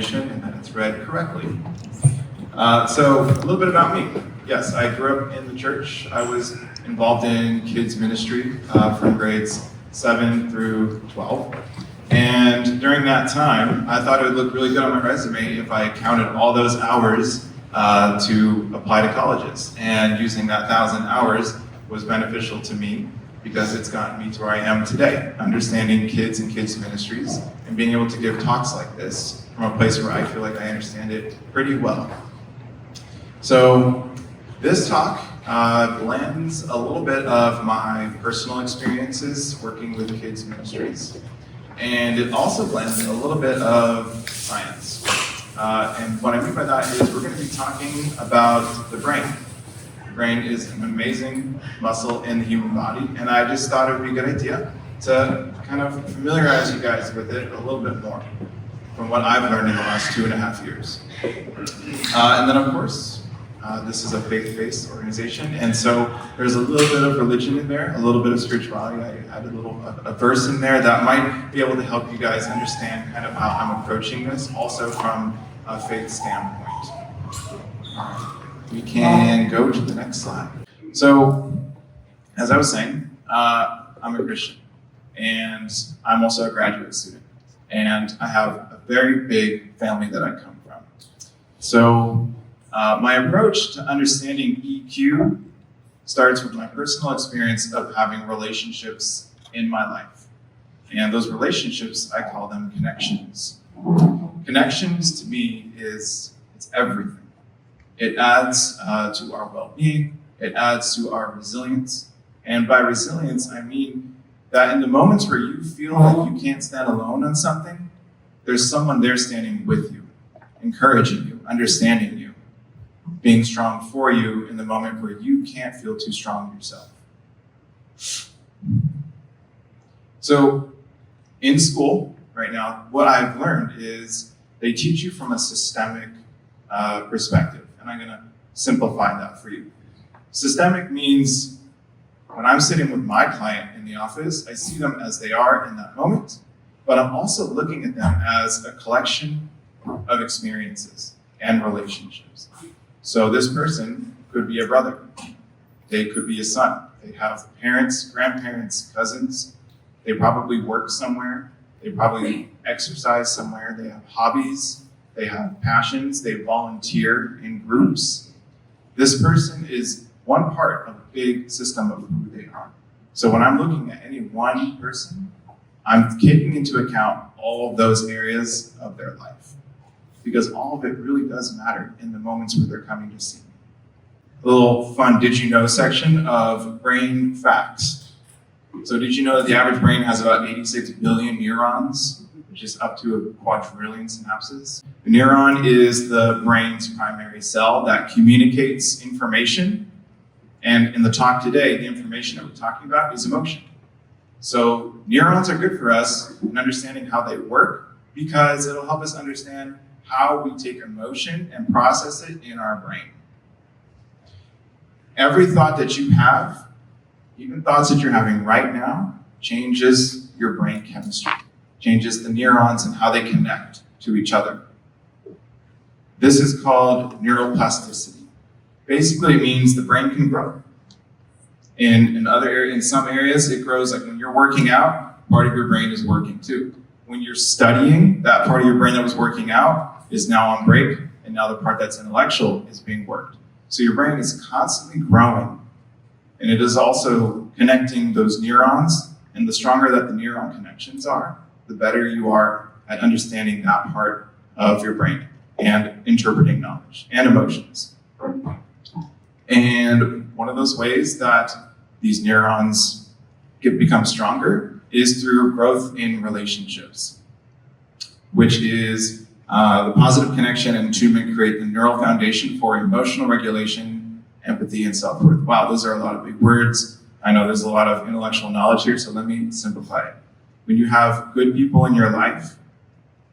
punctuation and that it's read correctly. So a little bit about me. Yes, I grew up in the church. I was involved in kids ministry from grades 7 through 12. And during that time, I thought it would look really good on my resume if I counted all those hours to apply to colleges. And using that 1,000 hours was beneficial to me because it's gotten me to where I am today, understanding kids and kids ministries and being able to give talks like this from a place where I feel like I understand it pretty well. So this talk blends a little bit of my personal experiences working with kids ministries, and it also blends a little bit of science. And what I mean by that is we're going to be talking about the brain. The brain is an amazing muscle in the human body, and I just thought it would be a good idea to kind of familiarize you guys with it a little bit more from what I've learned in the last 2.5 years. And then of course, this is a faith-based organization, and so there's a little bit of religion in there, a little bit of spirituality. I had a verse in there that might be able to help you guys understand kind of how I'm approaching this, also from a faith standpoint. We can go to the next slide. So, as I was saying, I'm a Christian, and I'm also a graduate student, and I have a very big family that I come from. So, my approach to understanding EQ starts with my personal experience of having relationships in my life. And those relationships, I call them connections. Connections to me it's everything. It adds to our well-being, it adds to our resilience. And by resilience, I mean that in the moments where you feel like you can't stand alone on something, there's someone there standing with you, encouraging you, understanding you, being strong for you in the moment where you can't feel too strong yourself. So in school right now, what I've learned is they teach you from a systemic perspective, and I'm going to simplify that for you. Systemic means when I'm sitting with my client in the office, I see them as they are in that moment, but I'm also looking at them as a collection of experiences and relationships. So this person could be a brother. They could be a son. They have parents, grandparents, cousins. They probably work somewhere. They probably exercise somewhere. They have hobbies. They have passions. They volunteer in groups. This person is one part of a big system of who they are. So when I'm looking at any one person, I'm taking into account all of those areas of their life, because all of it really does matter in the moments where they're coming to see me. A little fun did you know section of brain facts. So did you know that the average brain has about 86 billion neurons, which is up to a quadrillion synapses? The neuron is the brain's primary cell that communicates information. And in the talk today, the information that we're talking about is emotion. So neurons are good for us in understanding how they work because it'll help us understand how we take emotion and process it in our brain. Every thought that you have, even thoughts that you're having right now, changes your brain chemistry, changes the neurons and how they connect to each other. This is called neuroplasticity. Basically, it means the brain can grow. In some areas, it grows like when you're working out, part of your brain is working too. When you're studying, that part of your brain that was working out is now on break, and now the part that's intellectual is being worked. So your brain is constantly growing, and it is also connecting those neurons, and the stronger that the neuron connections are, the better you are at understanding that part of your brain and interpreting knowledge and emotions. And one of those ways that these neurons become stronger is through growth in relationships, which is the positive connection and attunement create the neural foundation for emotional regulation, empathy, and self-worth. Wow, those are a lot of big words. I know there's a lot of intellectual knowledge here, so let me simplify it. When you have good people in your life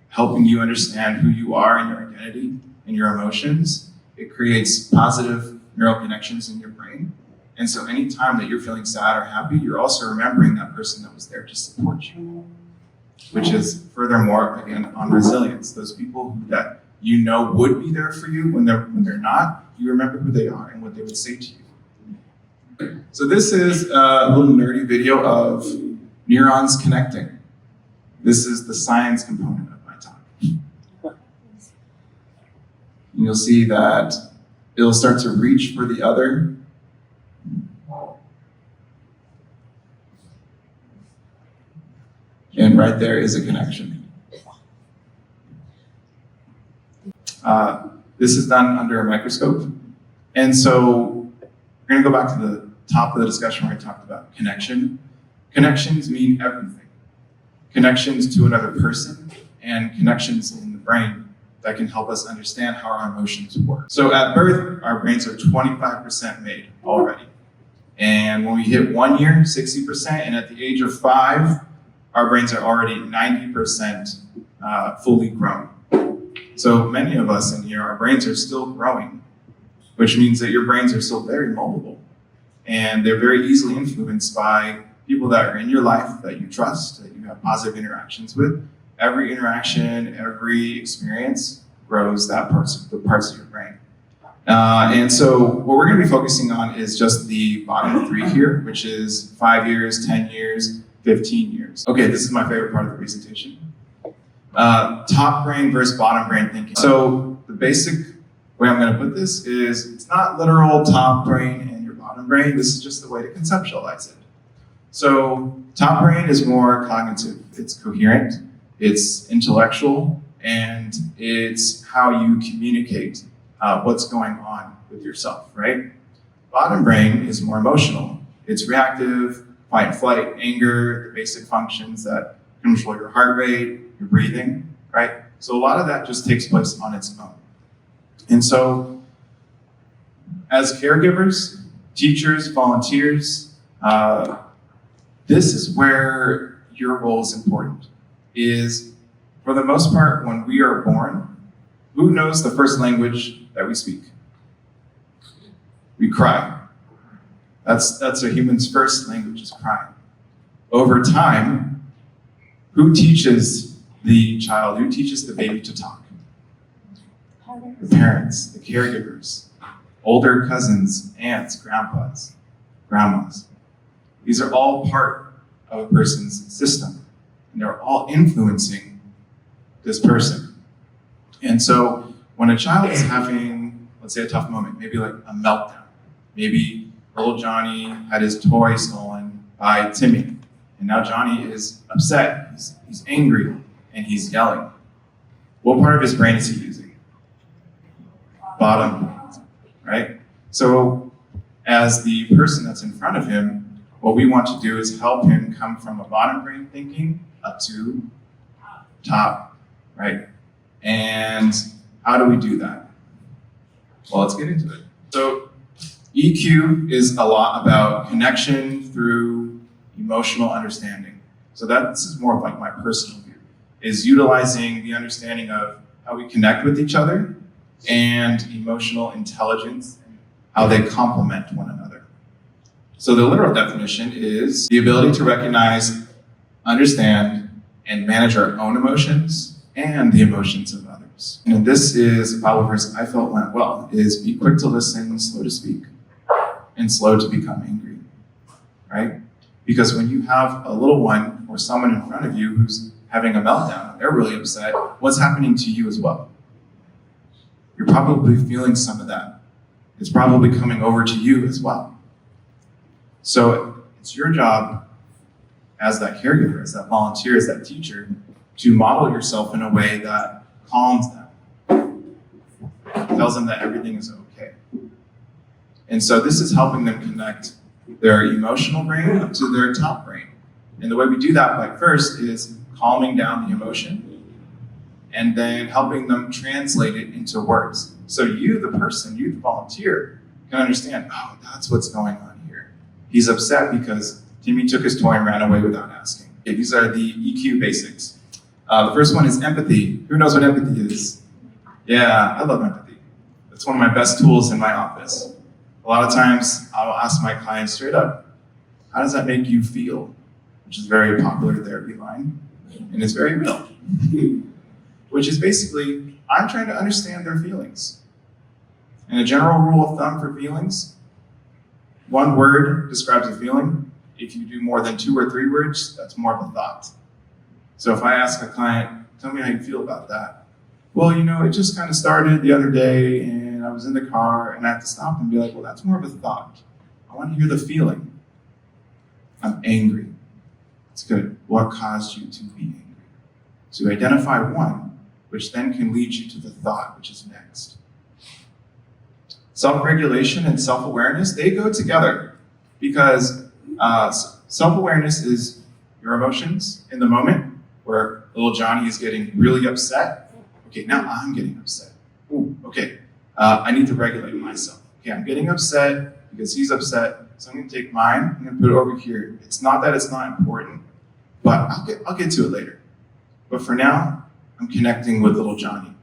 helping you understand who you are and your identity and your emotions, it creates positive neural connections in your brain. And so anytime that you're feeling sad or happy, you're also remembering that person that was there to support you. which is furthermore, again, on resilience. Those people that you know would be there for you when they're not, you remember who they are and what they would say to you. So this is a little nerdy video of neurons connecting. This is the science component of my talk. And you'll see that it'll start to reach for the other. And right there is a connection. This is done under a microscope. And so we're going to go back to the top of the discussion where I talked about connection. Connections mean everything. Connections to another person and connections in the brain that can help us understand how our emotions work. So at birth, our brains are 25% made already. And when we hit 1 year, 60%, and at the age of 5, our brains are already 90% fully grown. So many of us in here, our brains are still growing, which means that your brains are still very moldable. And they're very easily influenced by people that are in your life that you trust, that you have positive interactions with. Every interaction, every experience grows the parts of your brain. And so what we're going to be focusing on is just the bottom 3 here, which is 5 years, 10 years, 15 years. Okay, this is my favorite part of the presentation. Top brain versus bottom brain thinking. So the basic way I'm going to put this is it's not literal top brain and your bottom brain. This is just the way to conceptualize it. So top brain is more cognitive. It's coherent, it's intellectual, and it's how you communicate what's going on with yourself, right? Bottom brain is more emotional. It's reactive, fight, flight, anger, the basic functions that control your heart rate, your breathing, right? So a lot of that just takes place on its own. And so as caregivers, teachers, volunteers, this is where your role is important, is for the most part, when we are born, who knows the first language that we speak? We cry. That's a human's first language, is crying. Over time, who teaches the child, who teaches the baby to talk? The parents, the caregivers, older cousins, aunts, grandpas, grandmas. These are all part of a person's system, and they're all influencing this person. And so when a child is having, let's say, a tough moment, maybe like a meltdown, maybe little Johnny had his toy stolen by Timmy, and now Johnny is upset, he's angry, and he's yelling. What part of his brain is he using? Bottom, right? So as the person that's in front of him, what we want to do is help him come from a bottom brain thinking up to top, right? And how do we do that? Well, let's get into it. So EQ is a lot about connection through emotional understanding. So this is more of like my personal view, is utilizing the understanding of how we connect with each other and emotional intelligence, and how they complement one another. So the literal definition is the ability to recognize, understand, and manage our own emotions and the emotions of others. And this is a Bible verse I felt went well, is be quick to listen, slow to speak, and slow to become angry, right? Because when you have a little one or someone in front of you who's having a meltdown, they're really upset, what's happening to you as well? You're probably feeling some of that. It's probably coming over to you as well. So it's your job as that caregiver, as that volunteer, as that teacher, to model yourself in a way that calms them, tells them that everything is okay. And so this is helping them connect their emotional brain up to their top brain. And the way we do that, like first, is calming down the emotion and then helping them translate it into words. So you, the person, you, the volunteer, can understand, oh, that's what's going on here. He's upset because Timmy took his toy and ran away without asking. Okay, these are the EQ basics. The first one is empathy. Who knows what empathy is? Yeah, I love empathy. It's one of my best tools in my office. A lot of times, I'll ask my clients straight up, how does that make you feel? Which is a very popular therapy line. And it's very real. Which is basically, I'm trying to understand their feelings. And a general rule of thumb for feelings, one word describes a feeling. If you do more than 2 or 3 words, that's more of a thought. So if I ask a client, tell me how you feel about that. Well, it just kind of started the other day and I was in the car and I have to stop and be like, well, that's more of a thought. I want to hear the feeling. I'm angry. It's good. What caused you to be angry? So you identify one, which then can lead you to the thought, which is next. Self-regulation and self-awareness, they go together because self-awareness is your emotions in the moment, where little Johnny is getting really upset. Okay, now I'm getting upset. Ooh, okay, I need to regulate myself. Okay, I'm getting upset because he's upset, so I'm gonna take mine, I'm gonna put it over here. It's not that it's not important, but I'll get to it later. But for now, I'm connecting with little Johnny.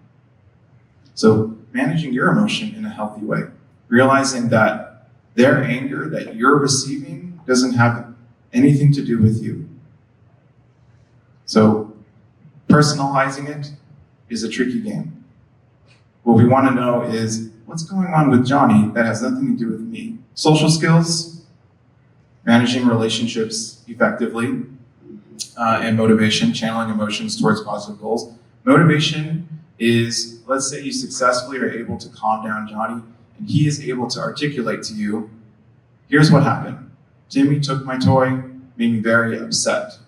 So managing your emotion in a healthy way, realizing that their anger that you're receiving doesn't have anything to do with you. So personalizing it is a tricky game. What we want to know is what's going on with Johnny that has nothing to do with me. Social skills, managing relationships effectively, and motivation, channeling emotions towards positive goals. Motivation is, let's say you successfully are able to calm down Johnny and he is able to articulate to you, here's what happened. Timmy took my toy, made me very upset.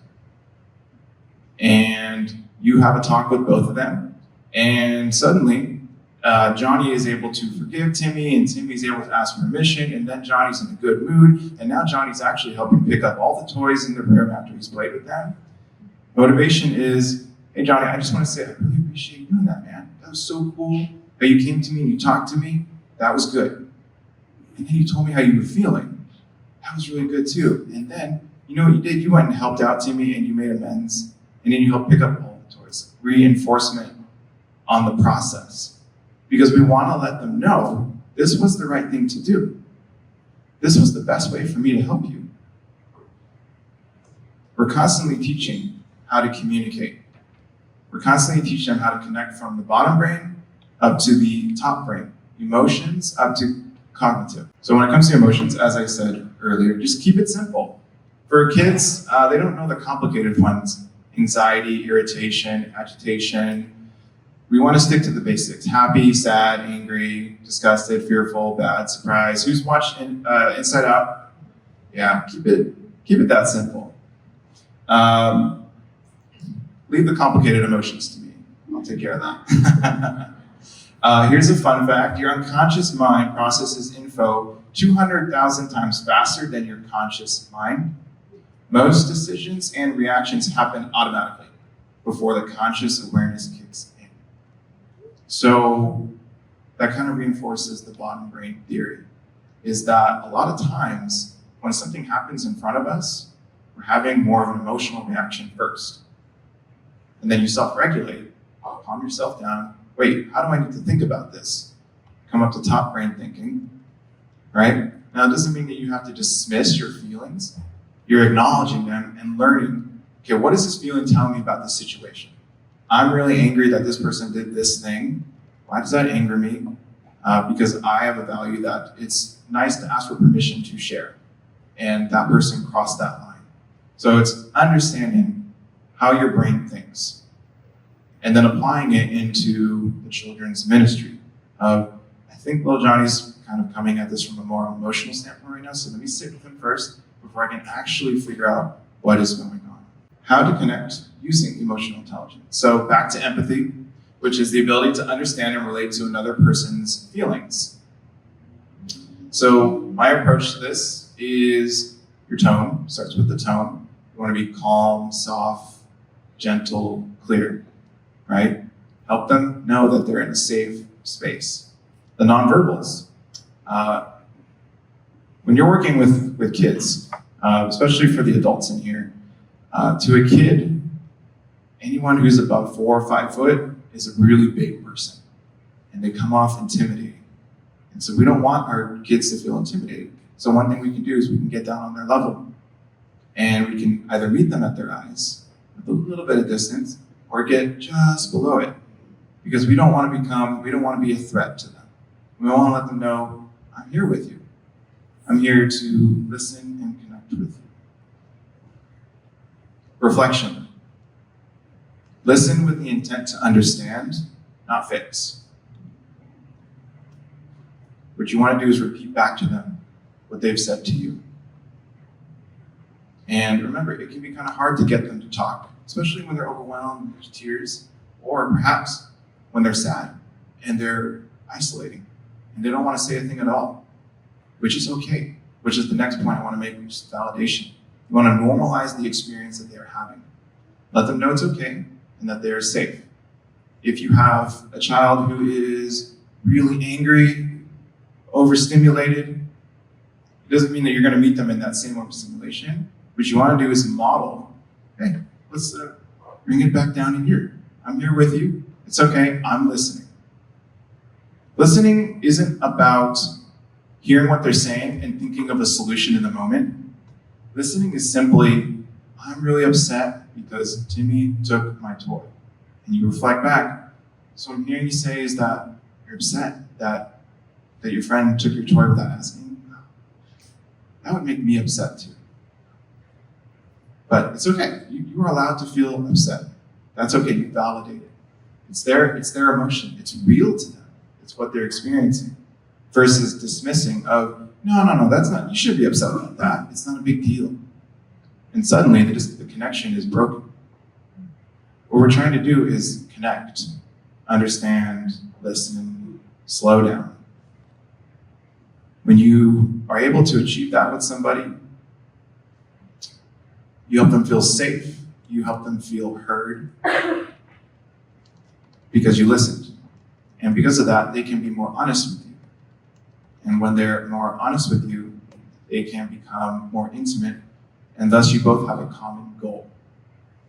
And you have a talk with both of them, and suddenly Johnny is able to forgive Timmy, and Timmy's able to ask permission, and then Johnny's in a good mood, and now Johnny's actually helping pick up all the toys in the room after he's played with them. Motivation is, hey Johnny, I just want to say I really appreciate you doing that, man. That was so cool. That you came to me and you talked to me. That was good. And then you told me how you were feeling. That was really good too. And then, you know what you did? You went and helped out Timmy and you made amends. And then you helped pick up all the toys. Reinforcement on the process. Because we want to let them know this was the right thing to do. This was the best way for me to help you. We're constantly teaching how to communicate. We're constantly teaching them how to connect from the bottom brain up to the top brain. Emotions up to cognitive. So when it comes to emotions, as I said earlier, just keep it simple. For kids, they don't know the complicated ones. Anxiety, irritation, agitation. We want to stick to the basics. Happy, sad, angry, disgusted, fearful, bad, surprised. Who's watched Inside Out? Yeah, keep it that simple. Leave the complicated emotions to me. I'll take care of that. Here's a fun fact. Your unconscious mind processes info 200,000 times faster than your conscious mind. Most decisions and reactions happen automatically before the conscious awareness kicks in. So that kind of reinforces the bottom brain theory, is that a lot of times when something happens in front of us, we're having more of an emotional reaction first. And then you self-regulate, calm yourself down. Wait, how do I need to think about this? Come up to top brain thinking, right? Now, it doesn't mean that you have to dismiss your feelings. You're acknowledging them and learning, okay, what does this feeling tell me about this situation? I'm really angry that this person did this thing. Why does that anger me? Because I have a value that it's nice to ask for permission to share. And that person crossed that line. So it's understanding how your brain thinks and then applying it into the children's ministry. I think little Johnny's kind of coming at this from a more emotional standpoint right now, so let me sit with him first before I can actually figure out what is going on. How to connect using emotional intelligence. So back to empathy, which is the ability to understand and relate to another person's feelings. So my approach to this is your tone, starts with the tone. You want to be calm, soft, gentle, clear, right? Help them know that they're in a safe space. The nonverbals. When you're working with kids, especially for the adults in here, to a kid, anyone who's above 4 or 5 foot is a really big person, and they come off intimidating. And so we don't want our kids to feel intimidated. So one thing we can do is we can get down on their level, and we can either meet them at their eyes, with a little bit of distance or get just below it, because we don't want to be a threat to them. We want to let them know, I'm here with you. I'm here to listen and connect with you. Reflection. Listen with the intent to understand, not fix. What you want to do is repeat back to them what they've said to you. And remember, it can be kind of hard to get them to talk, especially when they're overwhelmed, there's tears, or perhaps when they're sad and they're isolating and they don't want to say a thing at all, which is okay, which is the next point I want to make, which is validation. You want to normalize the experience that they're having. Let them know it's okay and that they're safe. If you have a child who is really angry, overstimulated, it doesn't mean that you're going to meet them in that same overstimulation. What you want to do is model, hey, let's bring it back down to here. I'm here with you. It's okay, I'm listening. Listening isn't about hearing what they're saying and thinking of a solution in the moment. Listening is simply, I'm really upset because Timmy took my toy. And you reflect back. So what I'm hearing you say is that you're upset that your friend took your toy without asking. That would make me upset too. But it's okay. You are allowed to feel upset. That's okay. You validate it. It's their emotion. It's real to them. It's what they're experiencing. Versus dismissing of, no, that's not, you should be upset about that. It's not a big deal. And suddenly the connection is broken. What we're trying to do is connect, understand, listen, slow down. When you are able to achieve that with somebody, you help them feel safe. You help them feel heard because you listened. And because of that, they can be more honest with you. And when they're more honest with you, they can become more intimate. And thus you both have a common goal,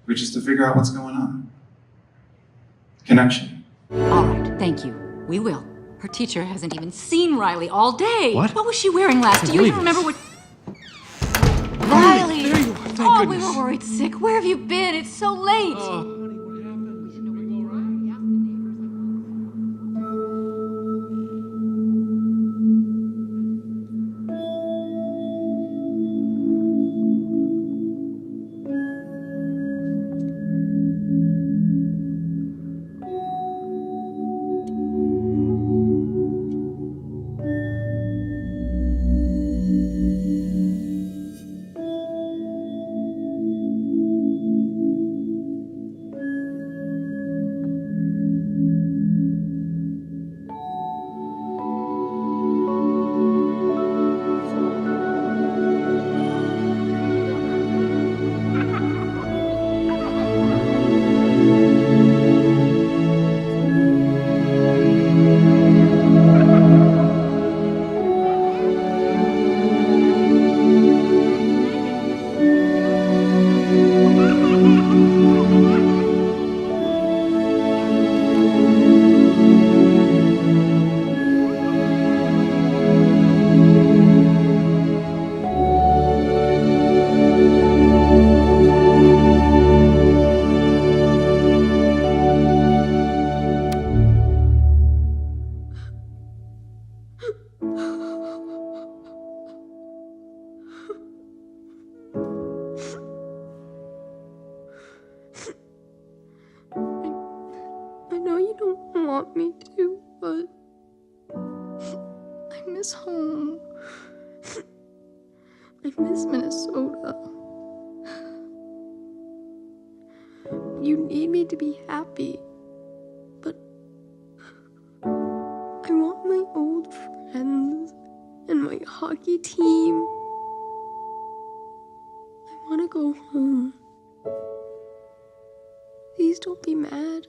which is to figure out what's going on. Connection. All right, thank you. We will. Her teacher hasn't even seen Riley all day. What? What was she wearing last? Do you even remember what... Riley! There you are, thank oh, goodness. we were worried sick. Where have you been? It's so late. Honey, what happened? Is everything all right? I know you don't want me to, but I miss home. I miss Minnesota. You need me to be happy, but I want my old friends and my hockey team. I want to go home. Please don't be mad.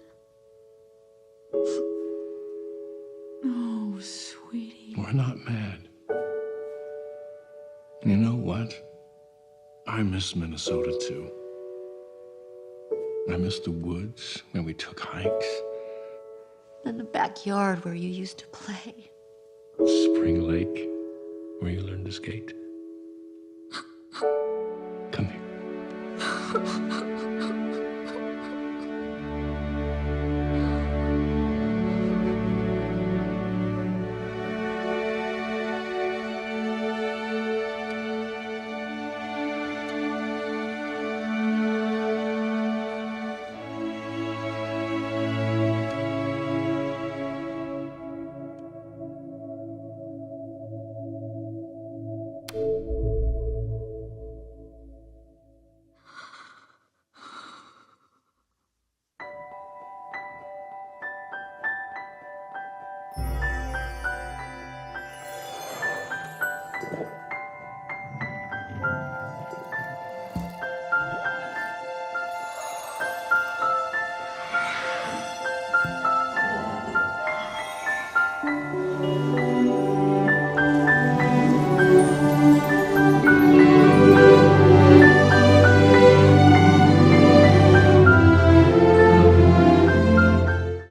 Oh, sweetie. We're not mad. You know what? I miss Minnesota too. I miss the woods where we took hikes. And the backyard where you used to play. Spring Lake where you learned to skate. Come here.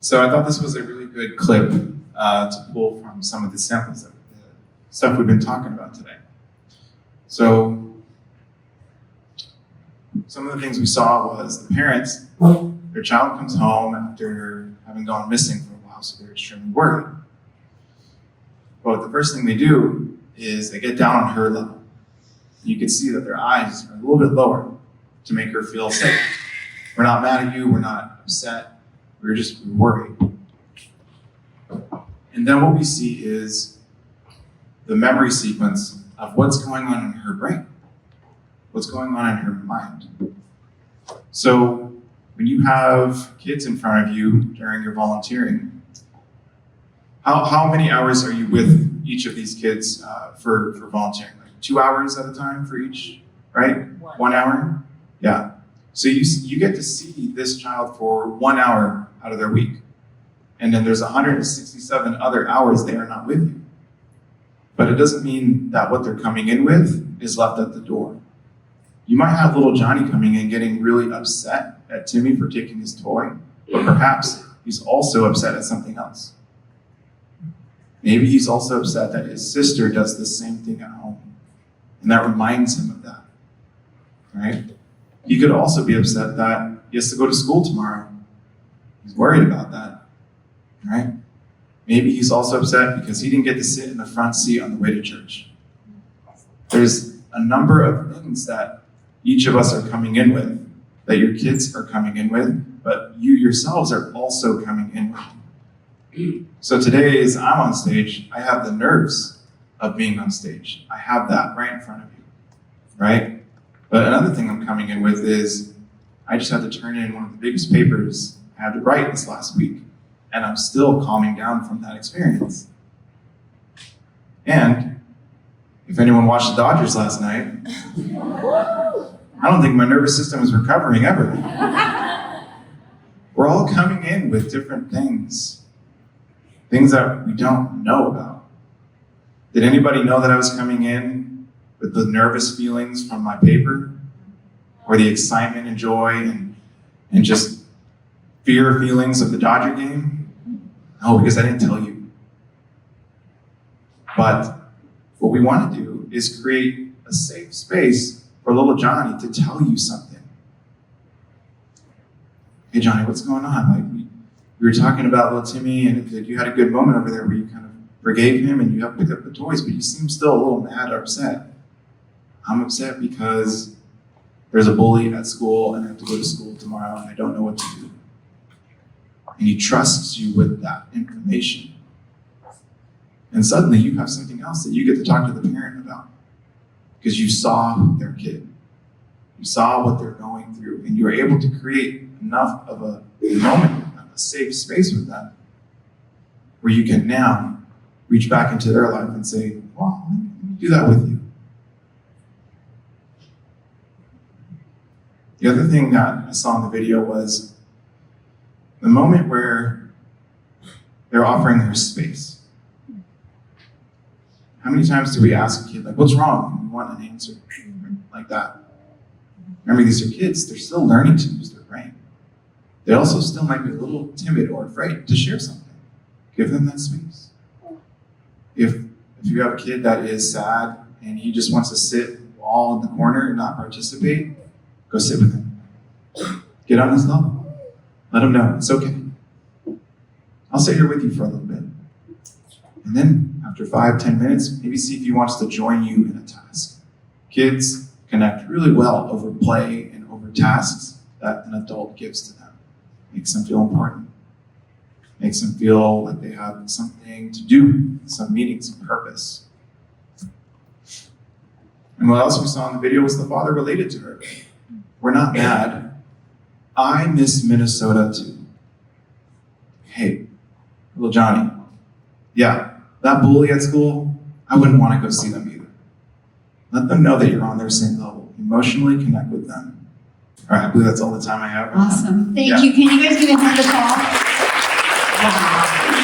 So I thought this was a really good clip to pull from some of the samples of the stuff we've been talking about today. So some of the things we saw was the parents, their child comes home after having gone missing for a while, so they're extremely worried. But the first thing they do is they get down on her level. You can see that their eyes are a little bit lower to make her feel safe. We're not mad at you, we're not upset, we're just worried. And then what we see is the memory sequence of what's going on in her brain, what's going on in her mind. So when you have kids in front of you during your volunteering, how many hours are you with each of these kids for volunteering? Like 2 hours at a time for each, right? 1 hour? Yeah. So you get to see this child for 1 hour out of their week. And then there's 167 other hours they are not with you. But it doesn't mean that what they're coming in with is left at the door. You might have little Johnny coming in getting really upset at Timmy for taking his toy, but perhaps he's also upset at something else. Maybe he's also upset that his sister does the same thing at home, and that reminds him of that, right? He could also be upset that he has to go to school tomorrow. He's worried about that, right? Maybe he's also upset because he didn't get to sit in the front seat on the way to church. There's a number of things that each of us are coming in with, that your kids are coming in with, but you yourselves are also coming in with. So today, as I'm on stage, I have the nerves of being on stage. I have that right in front of you, right? But another thing I'm coming in with is I just had to turn in one of the biggest papers I had to write this last week, and I'm still calming down from that experience. And if anyone watched the Dodgers last night, I don't think my nervous system is recovering ever. We're all coming in with different things that we don't know about. Did anybody know that I was coming in with the nervous feelings from my paper? Or the excitement and joy and just fear feelings of the Dodger game? No, because I didn't tell you. But what we want to do is create a safe space for little Johnny to tell you something. Hey Johnny, what's going on? Like we were talking about little Timmy, and you had a good moment over there where you kind of forgave him and you helped pick up the toys, but you seem still a little mad or upset. I'm upset because there's a bully at school and I have to go to school tomorrow and I don't know what to do. And he trusts you with that information. And suddenly you have something else that you get to talk to the parent about because you saw their kid. You saw what they're going through and you were able to create enough of a moment, a safe space with them where you can now reach back into their life and say, well, let me do that with you. The other thing that I saw in the video was the moment where they're offering her space. How many times do we ask a kid, like, what's wrong? We want an answer like that. Remember, these are kids. They're still learning to use their brain. They also still might be a little timid or afraid to share something. Give them that space. If you have a kid that is sad and he just wants to sit all in the corner and not participate, go sit with him. Get on his level. Let him know it's okay. I'll sit here with you for a little bit. And then after 5-10 minutes, maybe see if he wants to join you in a task. Kids connect really well over play and over tasks that an adult gives to them. Makes them feel important. Makes them feel like they have something to do, some meaning, some purpose. And what else we saw in the video was the father related to her. We're not mad. I miss Minnesota too. Hey, little Johnny. Yeah, that bully at school, I wouldn't want to go see them either. Let them know that you're on their same level. Emotionally connect with them. All right, I believe that's all the time I have. Awesome. Thank you. Can you guys give a hand of applause? Wow.